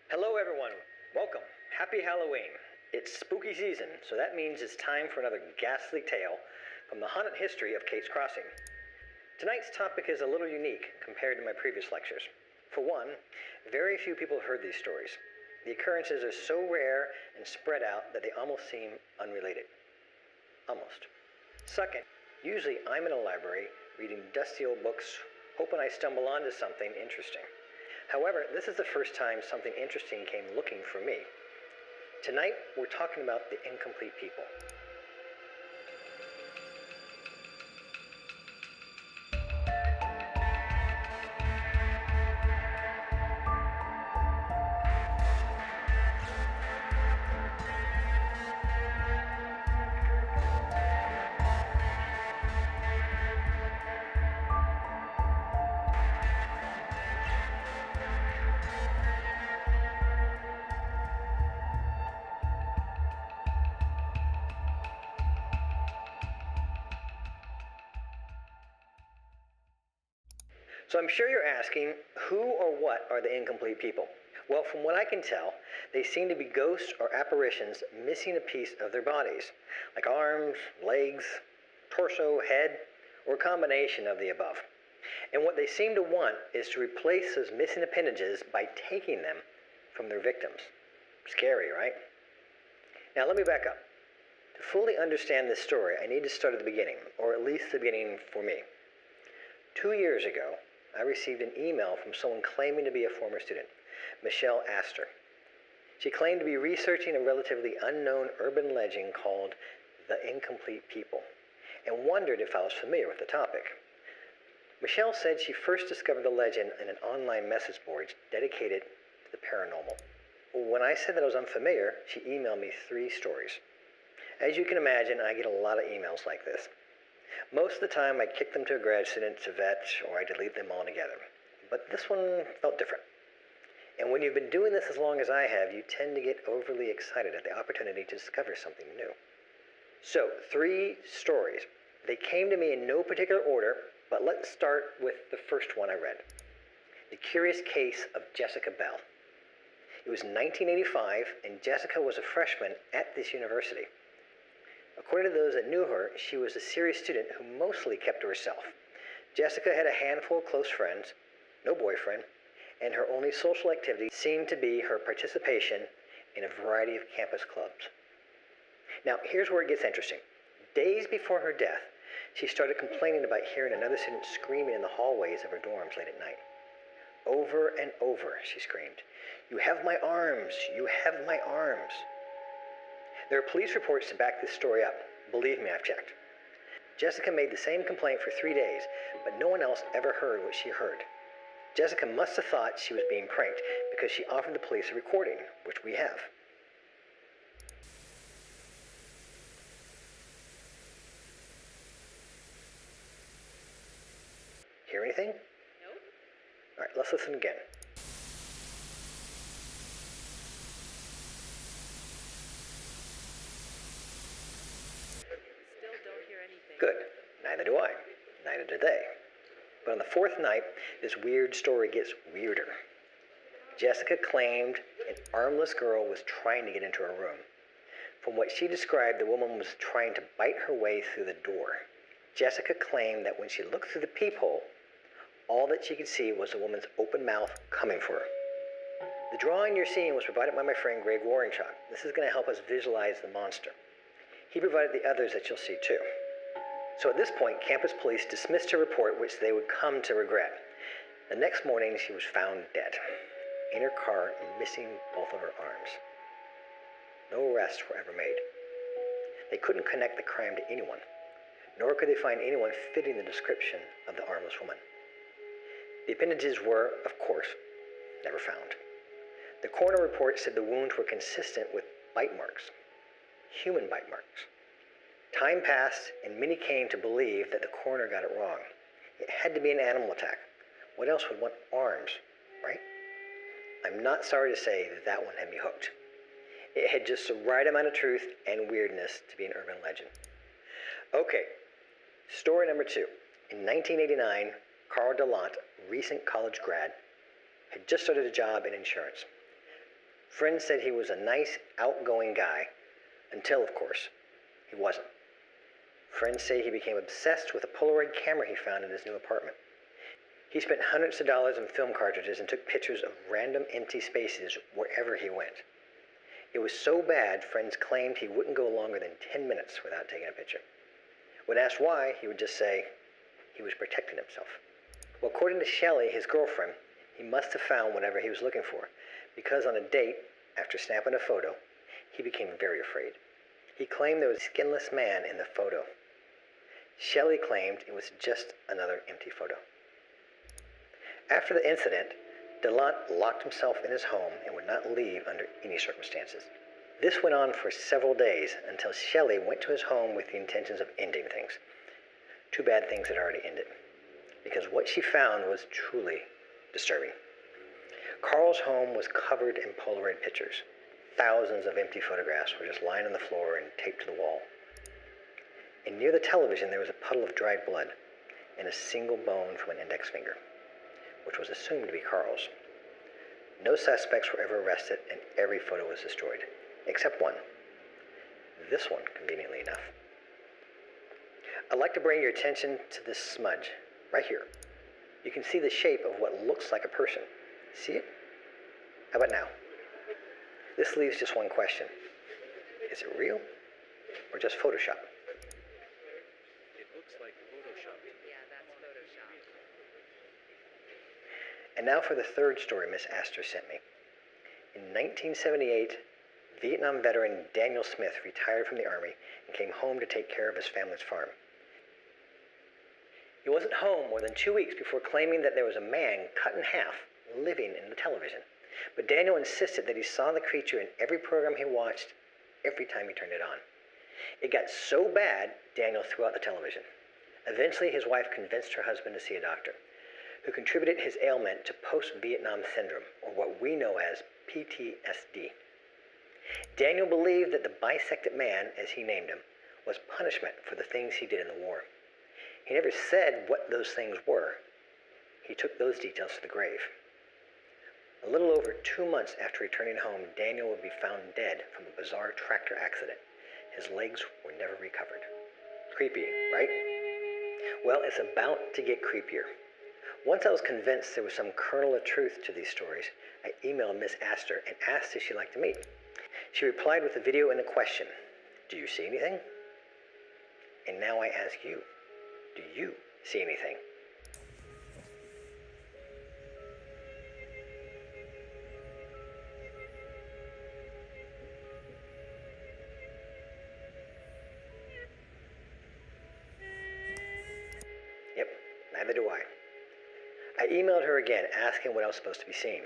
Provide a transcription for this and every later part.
Hello, everyone. Welcome. Happy Halloween. It's spooky season, so that means it's time for another ghastly tale from the haunted history of Cate's Crossing. Tonight's topic is a little unique compared to my previous lectures. For one, very few people have heard these stories. The occurrences are so rare and spread out that they almost seem unrelated. Almost. Second, usually I'm in a library reading dusty old books, hoping I stumble onto something interesting. However, this is the first time something interesting came looking for me. Tonight, we're talking about the incomplete people. So I'm sure you're asking, who or what are the incomplete people? Well, from what I can tell, they seem to be ghosts or apparitions missing a piece of their bodies, like arms, legs, torso, head, or a combination of the above. And what they seem to want is to replace those missing appendages by taking them from their victims. Scary, right? Now let me back up. To fully understand this story, I need to start at the beginning, or at least the beginning for me. 2 years ago, I received an email from someone claiming to be a former student, Michelle Astor. She claimed to be researching a relatively unknown urban legend called the Incomplete People, and wondered if I was familiar with the topic. Michelle said she first discovered the legend in an online message board dedicated to the paranormal. When I said that I was unfamiliar, she emailed me 3 stories. As you can imagine, I get a lot of emails like this. Most of the time, I kick them to a grad student to vet, or I delete them altogether. But this one felt different. And when you've been doing this as long as I have, you tend to get overly excited at the opportunity to discover something new. So, 3 stories. They came to me in no particular order, but let's start with the first one I read. The Curious Case of Jessica Bell. It was 1985, and Jessica was a freshman at this university. According to those that knew her, she was a serious student who mostly kept to herself. Jessica had a handful of close friends, no boyfriend, and her only social activity seemed to be her participation in a variety of campus clubs. Now, here's where it gets interesting. Days before her death, she started complaining about hearing another student screaming in the hallways of her dorms late at night. Over and over, she screamed, "You have my arms! You have my arms!" There are police reports to back this story up. Believe me, I've checked. Jessica made the same complaint for 3 days, but no one else ever heard what she heard. Jessica must have thought she was being pranked because she offered the police a recording, which we have. Hear anything? Nope. All right, let's listen again. Still don't hear anything. Good. Neither do I. Neither do they. But on the 4th night, this weird story gets weirder. Jessica claimed an armless girl was trying to get into her room. From what she described, the woman was trying to bite her way through the door. Jessica claimed that when she looked through the peephole, all that she could see was the woman's open mouth coming for her. The drawing you're seeing was provided by my friend Greg Warringchuk. This is going to help us visualize the monster. He provided the others that you'll see too. So at this point, campus police dismissed her report, which they would come to regret. The next morning, she was found dead in her car, missing both of her arms. No arrests were ever made. They couldn't connect the crime to anyone, nor could they find anyone fitting the description of the armless woman. The appendages were, of course, never found. The coroner report said the wounds were consistent with bite marks, human bite marks. Time passed, and many came to believe that the coroner got it wrong. It had to be an animal attack. What else would want arms, right? I'm not sorry to say that that one had me hooked. It had just the right amount of truth and weirdness to be an urban legend. Okay, story number 2. In 1989, Carl DeLont, recent college grad, had just started a job in insurance. Friends said he was a nice, outgoing guy, until, of course, he wasn't. Friends say he became obsessed with a Polaroid camera he found in his new apartment. He spent hundreds of dollars on film cartridges and took pictures of random empty spaces wherever he went. It was so bad, friends claimed he wouldn't go longer than 10 minutes without taking a picture. When asked why, he would just say he was protecting himself. Well, according to Shelley, his girlfriend, he must have found whatever he was looking for, because on a date, after snapping a photo, he became very afraid. He claimed there was a skinless man in the photo. Shelley claimed it was just another empty photo. After the incident, DeLaunt locked himself in his home and would not leave under any circumstances. This went on for several days until Shelley went to his home with the intentions of ending things. Too bad things had already ended, because what she found was truly disturbing. Carl's home was covered in Polaroid pictures. Thousands of empty photographs were just lying on the floor and taped to the wall. And near the television there was a puddle of dried blood and a single bone from an index finger, which was assumed to be Carl's. No suspects were ever arrested, and every photo was destroyed, except one. This one, conveniently enough. I'd like to bring your attention to this smudge, right here. You can see the shape of what looks like a person. See it? How about now? This leaves just one question. Is it real or just Photoshop? It looks like Photoshop. Yeah, that's Photoshop. And now for the third story Miss Astor sent me. In 1978, Vietnam veteran Daniel Smith retired from the Army and came home to take care of his family's farm. He wasn't home more than 2 weeks before claiming that there was a man cut in half living in the television. But Daniel insisted that he saw the creature in every program he watched, every time he turned it on. It got so bad, Daniel threw out the television. Eventually, his wife convinced her husband to see a doctor, who contributed his ailment to post-Vietnam syndrome, or what we know as PTSD. Daniel believed that the bisected man, as he named him, was punishment for the things he did in the war. He never said what those things were. He took those details to the grave. A little over 2 months after returning home, Daniel would be found dead from a bizarre tractor accident. His legs were never recovered. Creepy, right? Well, it's about to get creepier. Once I was convinced there was some kernel of truth to these stories, I emailed Miss Astor and asked if she'd like to meet. She replied with a video and a question. Do you see anything? And now I ask you, do you see anything? Yep, neither do I. I emailed her again asking what I was supposed to be seeing.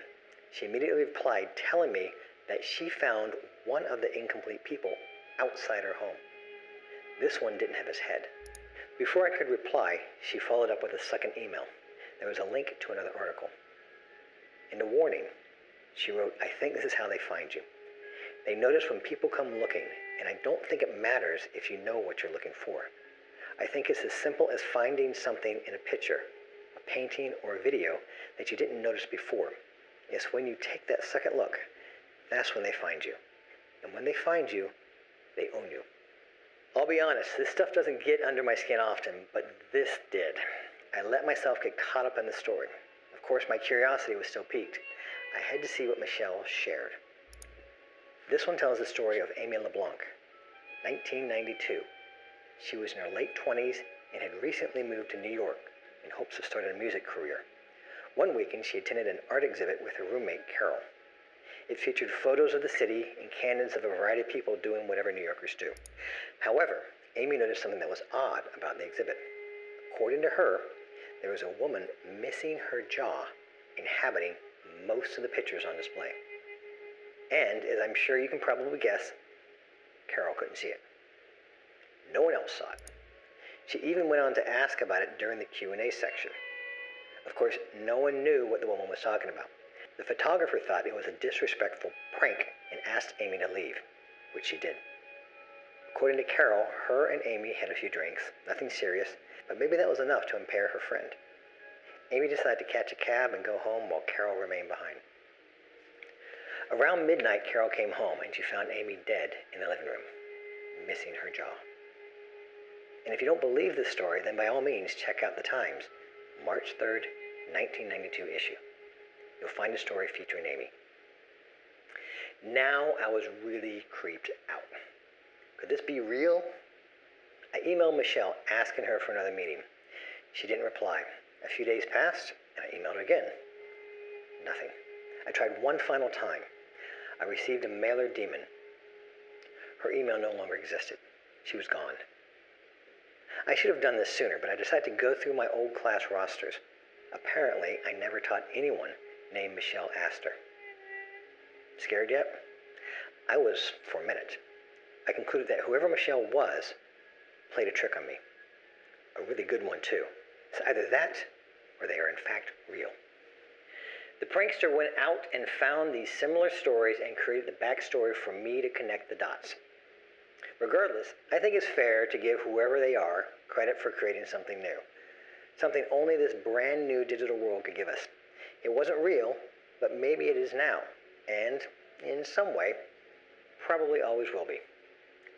She immediately replied telling me that she found one of the incomplete people outside her home. This one didn't have his head. Before I could reply, she followed up with a second email. There was a link to another article. In the warning, she wrote, I think this is how they find you. They notice when people come looking, and I don't think it matters if you know what you're looking for. I think it's as simple as finding something in a picture, a painting, or a video that you didn't notice before. It's when you take that second look, that's when they find you. And when they find you, they own you. I'll be honest, this stuff doesn't get under my skin often, but this did. I let myself get caught up in the story. Of course, my curiosity was still piqued. I had to see what Michelle shared. This one tells the story of Amy LeBlanc, 1992. She was in her late 20s and had recently moved to New York in hopes of starting a music career. One weekend, she attended an art exhibit with her roommate, Carol. It featured photos of the city and canons of a variety of people doing whatever New Yorkers do. However, Amy noticed something that was odd about the exhibit. According to her, there was a woman missing her jaw inhabiting most of the pictures on display. And, as I'm sure you can probably guess, Carol couldn't see it. No one else saw it. She even went on to ask about it during the Q&A section. Of course, no one knew what the woman was talking about. The photographer thought it was a disrespectful prank and asked Amy to leave, which she did. According to Carol, her and Amy had a few drinks, nothing serious, but maybe that was enough to impair her friend. Amy decided to catch a cab and go home while Carol remained behind. Around midnight, Carol came home and she found Amy dead in the living room, missing her jaw. And if you don't believe this story, then by all means check out the Times, March 3rd, 1992 issue. You'll find a story featuring Amy. Now I was really creeped out. Could this be real? I emailed Michelle asking her for another meeting. She didn't reply. A few days passed, and I emailed her again. Nothing. I tried one final time. I received a mailer demon. Her email no longer existed. She was gone. I should have done this sooner, but I decided to go through my old class rosters. Apparently, I never taught anyone named Michelle Astor. Scared yet? I was for a minute. I concluded that whoever Michelle was played a trick on me. A really good one, too. It's either that or they are in fact real. The prankster went out and found these similar stories and created the backstory for me to connect the dots. Regardless, I think it's fair to give whoever they are credit for creating something new. Something only this brand new digital world could give us. It wasn't real, but maybe it is now. And, in some way, probably always will be.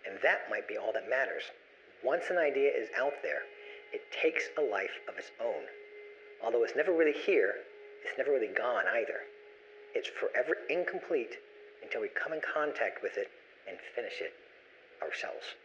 And that might be all that matters. Once an idea is out there, it takes a life of its own. Although it's never really here, it's never really gone either. It's forever incomplete until we come in contact with it and finish it ourselves.